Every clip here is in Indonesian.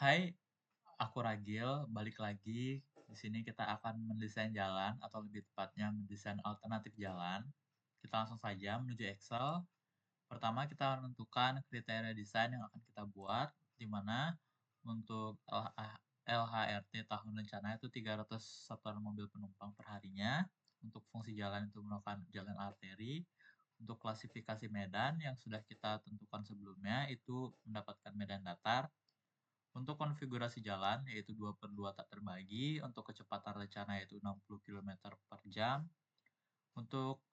Hai, aku Ragil, balik lagi. Di sini kita akan mendesain jalan, atau lebih tepatnya mendesain alternatif jalan. Kita langsung saja menuju Excel. Pertama, kita menentukan kriteria desain yang akan kita buat, di mana untuk LHRT tahun rencana itu 300 satuan mobil penumpang per harinya. Untuk fungsi jalan itu merupakan jalan arteri. Untuk klasifikasi medan yang sudah kita tentukan sebelumnya itu mendapatkan medan datar. Untuk konfigurasi jalan yaitu 2/2 tak terbagi, untuk kecepatan rencana yaitu 60 km per jam, untuk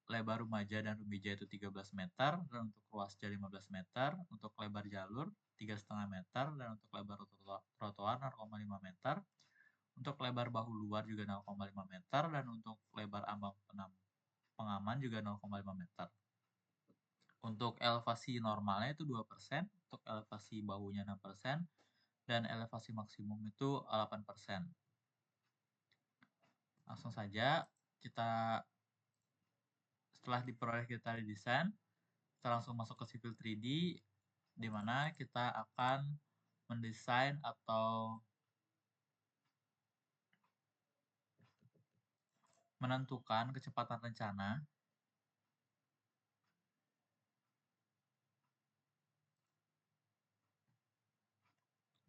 lebar Rumaja dan Rumija itu 13 meter, dan untuk ruas jalan 15 meter, untuk lebar jalur 3,5 meter, dan untuk lebar trotoar 0,5 meter, untuk lebar bahu luar juga 0,5 meter, dan untuk lebar ambang pengaman juga 0,5 meter. Untuk elevasi normalnya itu 2%, untuk elevasi bahunya 6%, dan elevasi maksimum itu 8%. Langsung saja kita setelah diperoleh kita desain, kita langsung masuk ke Civil 3D di mana kita akan mendesain atau menentukan kecepatan rencana.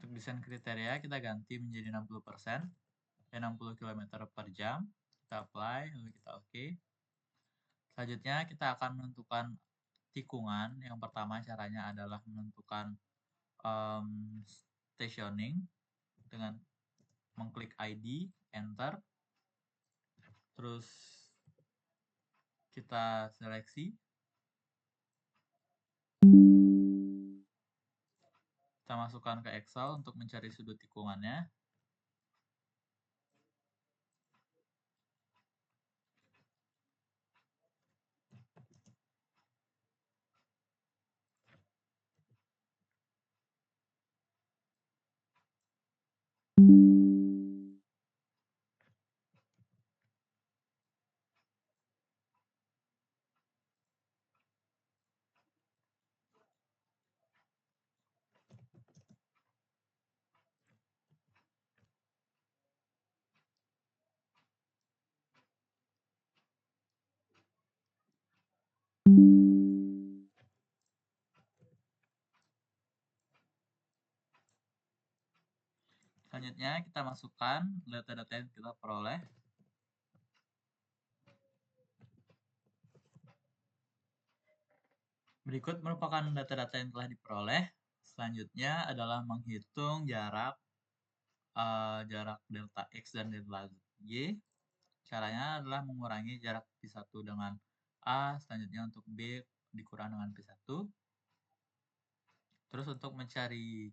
Untuk desain kriteria kita ganti menjadi 60%, 60 km per jam. Kita apply, lalu kita oke. Selanjutnya kita akan menentukan tikungan. Yang pertama caranya adalah menentukan stationing dengan mengklik ID, enter, terus kita seleksi, kita masukkan ke Excel untuk mencari sudut tikungannya. Selanjutnya kita masukkan data-data yang kita peroleh. Berikut merupakan data-data yang telah diperoleh. Selanjutnya adalah menghitung jarak delta X dan delta Y. Caranya adalah mengurangi jarak P1 dengan A, selanjutnya untuk B dikurang dengan P1. Terus untuk mencari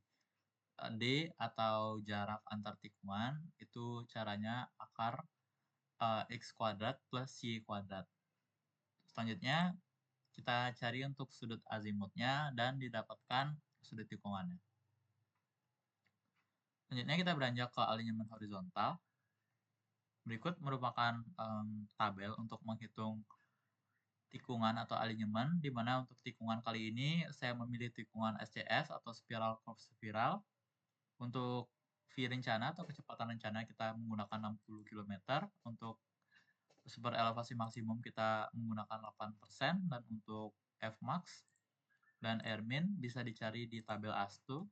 D atau jarak antar tikungan, itu caranya akar X kuadrat plus Y kuadrat. Selanjutnya kita cari untuk sudut azimutnya dan didapatkan sudut tikungannya. Selanjutnya kita beranjak ke alignment horizontal. Berikut merupakan tabel untuk menghitung tikungan atau alignment, di mana untuk tikungan kali ini saya memilih tikungan SCS atau spiral curve spiral. Untuk V rencana atau kecepatan rencana kita menggunakan 60 km. Untuk super elevasi maksimum kita menggunakan 8%, dan untuk Fmax dan Rmin bisa dicari di tabel ASTU,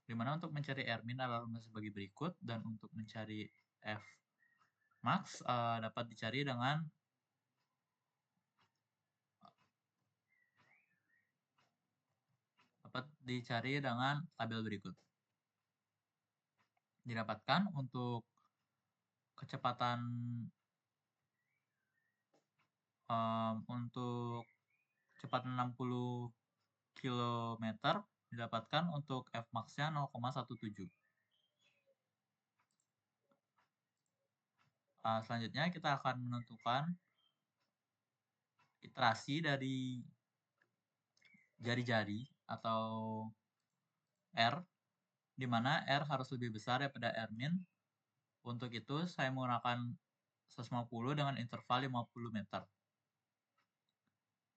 di mana untuk mencari Rmin adalah sebagai berikut, dan untuk mencari Fmax dapat dicari dengan tabel berikut. Didapatkan untuk kecepatan untuk kecepatan 60 km didapatkan untuk Fmax-nya 0,17. Selanjutnya kita akan menentukan iterasi dari jari-jari atau R, di mana R harus lebih besar daripada Rmin. Untuk itu saya menggunakan 150 dengan interval 50 meter.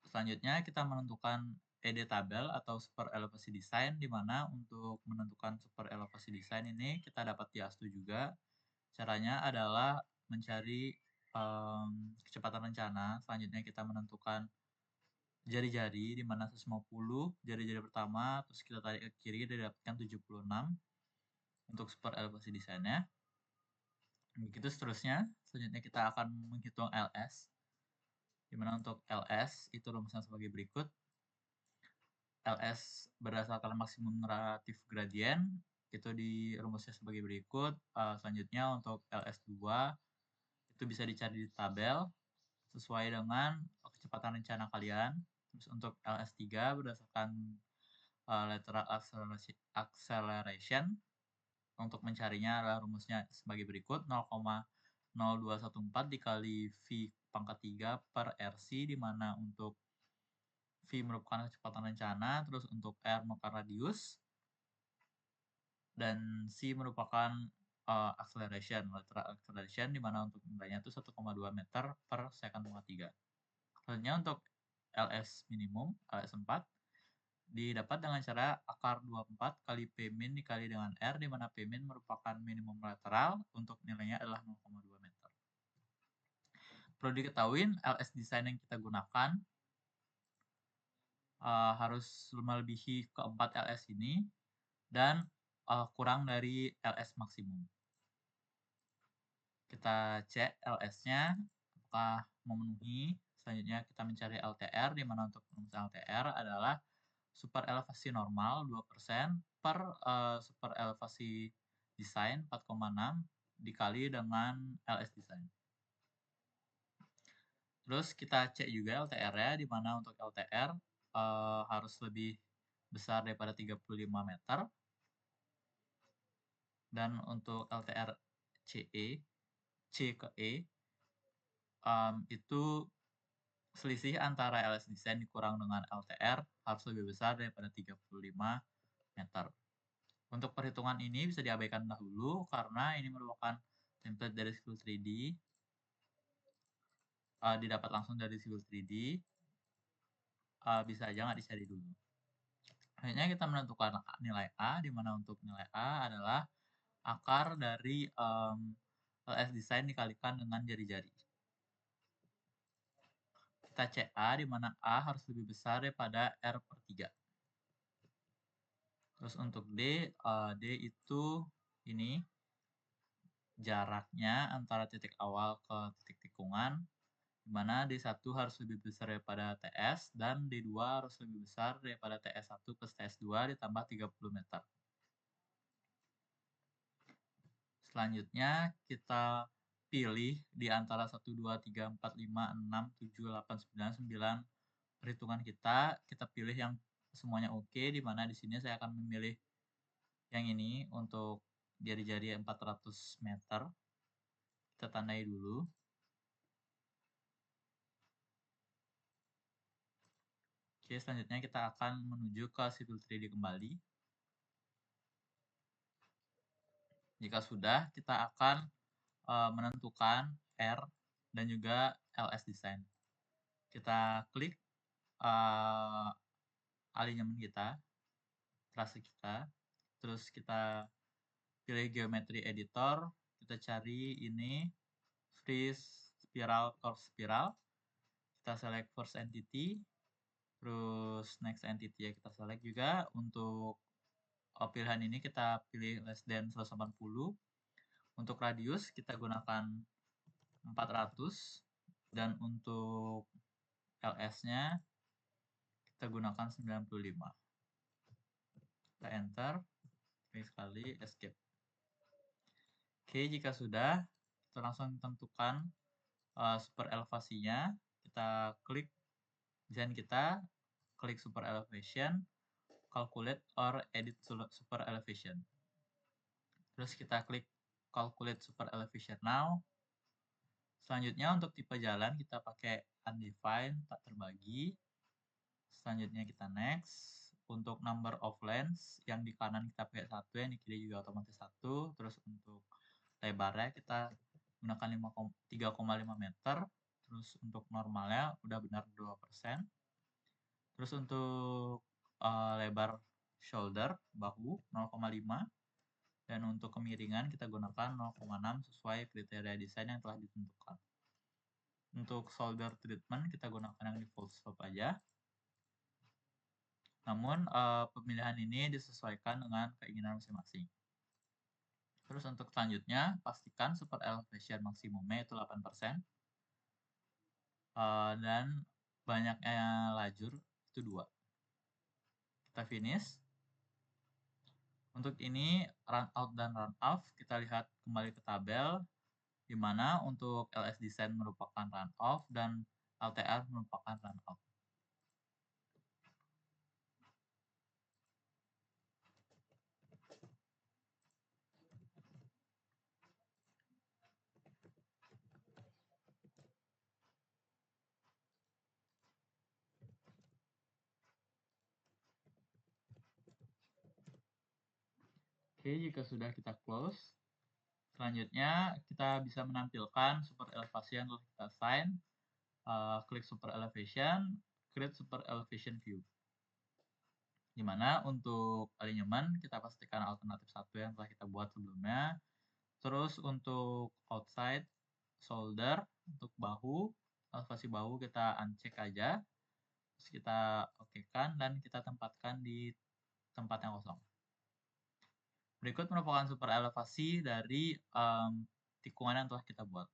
Selanjutnya kita menentukan ED tabel atau super elevasi desain, di mana untuk menentukan super elevasi desain ini kita dapat di ASTU juga. Caranya adalah mencari kecepatan rencana. Selanjutnya kita menentukan jari-jari, di mana 150 jari-jari pertama, terus kita tarik ke kiri, didapatkan 76 untuk super elevasi desainnya. Begitu seterusnya. Selanjutnya kita akan menghitung LS, di mana untuk LS itu rumusnya sebagai berikut. LS berdasarkan maksimum relatif gradien itu dirumusnya sebagai berikut. Selanjutnya untuk LS2 itu bisa dicari di tabel sesuai dengan kecepatan rencana kalian. Terus untuk LS3 berdasarkan lateral acceleration, untuk mencarinya adalah rumusnya sebagai berikut: 0,0214 dikali V pangkat 3 per RC, di mana untuk V merupakan kecepatan rencana, terus untuk R merupakan radius, dan C merupakan acceleration, lateral acceleration, di mana untuk nilainya itu 1,2 meter per second pangkat 3. Selanjutnya untuk LS minimum, LS4, didapat dengan cara akar 24 kali P min dikali dengan R, di mana P min merupakan minimum lateral, untuk nilainya adalah 0,2 meter. Perlu diketahui LS desain yang kita gunakan harus melebihi keempat LS ini dan kurang dari LS maksimum. Kita cek LS-nya apakah memenuhi. Selanjutnya kita mencari LTR, di mana untuk rumus LTR adalah super elevasi normal 2% per super elevasi desain 4,6 dikali dengan LS desain. Terus kita cek juga LTR-nya, di mana untuk LTR harus lebih besar daripada 35 meter. Dan untuk LTR CE, C ke E, itu selisih antara LS desain dikurang dengan LTR harus lebih besar daripada 35 meter. Untuk perhitungan ini bisa diabaikan dahulu karena ini merupakan template dari Civil 3D, didapat langsung dari Civil 3D, bisa aja nggak dicari dulu. Akhirnya kita menentukan nilai A, di mana untuk nilai A adalah akar dari LS desain dikalikan dengan jari-jari. Kita cek A, di mana A harus lebih besar daripada R per 3. Terus untuk D, D itu ini jaraknya antara titik awal ke titik tikungan, di mana D1 harus lebih besar daripada TS, dan D2 harus lebih besar daripada TS1 plus TS2 ditambah 30 meter. Selanjutnya kita pilih di antara 1, 2, 3, 4, 5, 6, 7, 8, 9, 9 perhitungan kita pilih yang semuanya oke, di mana di sini saya akan memilih yang ini untuk jari-jari 400 meter. Kita tandai dulu. Oke, selanjutnya kita akan menuju ke Civil 3D kembali. Jika sudah, kita akan menentukan R dan juga LS design. Kita klik alignment kita, trase kita, terus kita pilih geometry editor, kita cari ini freeze spiral curve spiral, kita select first entity, terus next entity ya kita select juga. Untuk pilihan ini kita pilih less than 180. Untuk radius kita gunakan 400, dan untuk LS-nya kita gunakan 95. Kita enter, klik sekali, escape. Oke, jika sudah, kita langsung tentukan super elevasinya. Kita klik desain kita, klik super elevation, calculate or edit super elevation. Terus kita klik calculate super elevation now. Selanjutnya untuk tipe jalan kita pakai undefined, tak terbagi. Selanjutnya kita next. Untuk number of lanes, yang di kanan kita pakai 1, yang di kiri juga otomatis 1. Terus untuk lebarnya kita gunakan 3,5 meter. Terus untuk normalnya udah benar 2%. Terus untuk lebar shoulder, bahu 0,5, dan untuk kemiringan kita gunakan 0,6 sesuai kriteria desain yang telah ditentukan. Untuk shoulder treatment kita gunakan yang di full slope aja. Namun pemilihan ini disesuaikan dengan keinginan masing-masing. Terus untuk selanjutnya, pastikan super elevation maksimumnya itu 8%. Dan banyaknya lajur itu 2. Kita finish. Untuk ini run out dan run off kita lihat kembali ke tabel, di mana untuk LS Design merupakan run off dan LTR merupakan run out. Oke, jika sudah kita close, selanjutnya kita bisa menampilkan super elevasi yang telah kita assign. Klik super elevation, create super elevation view. Dimana untuk alignment kita pastikan alternatif 1 yang telah kita buat sebelumnya. Terus untuk outside shoulder, untuk bahu, elevasi bahu kita uncheck aja. Terus kita okekan dan kita tempatkan di tempat yang kosong. Berikut merupakan super elevasi dari tikungan yang telah kita buat.